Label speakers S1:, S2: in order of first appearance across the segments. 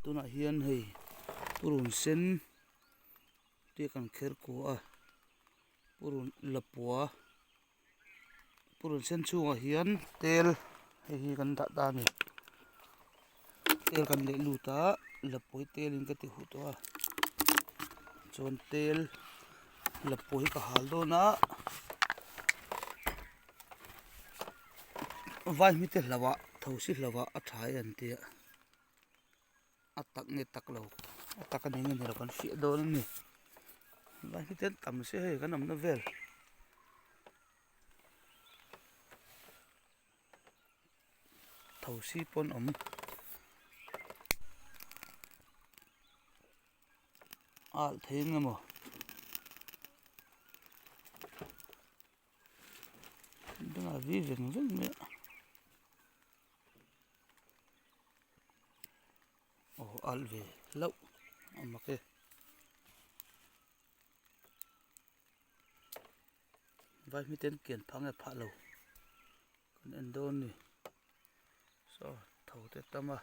S1: tuna hian hei purun sen te kan kher ko a purun lapua purun sen chunga hian tel hei kan dah ta ni tel kan le luta lapui telin ka ti hu to a chon tel lapui ka hal do na vai mi te hlawa thosi hlawa a thai an te atak ne tak lo atak ani nge ro kan fi do ni vai mi ten tam se he kan am na vel thosi pon om al theng mo dang a vi veng veng me al ve lo amake vai mi ten kian phang e pha lo kan en don ni so thau te tama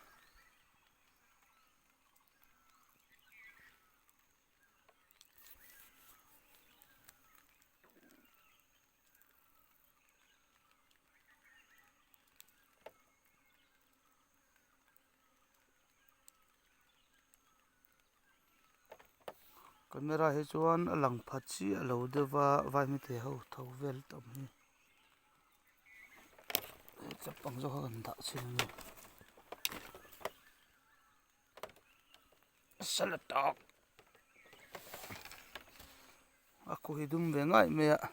S1: camera he chuan a lang phat chi a lo dewa vai mi te ho tho vel tam hi chapang zo kan da chin ni salatok aku hidum ve ngai me a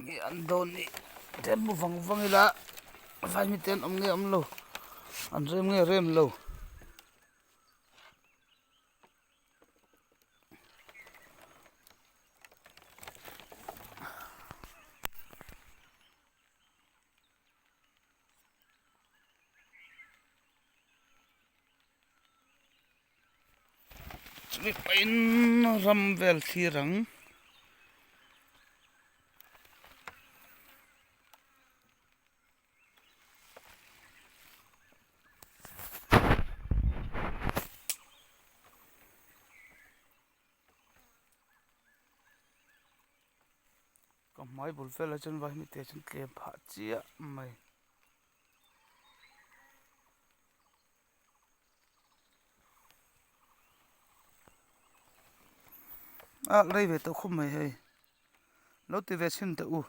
S1: nge an don ni ten mu vang vang ila vai mi ten om nge om lo an rem nge rem lo chumi pain ram vel thirang mai bul fel a chen vai mi te chen tlem pha chia mai a rei ve to khum mai hei lo ti ve sin te u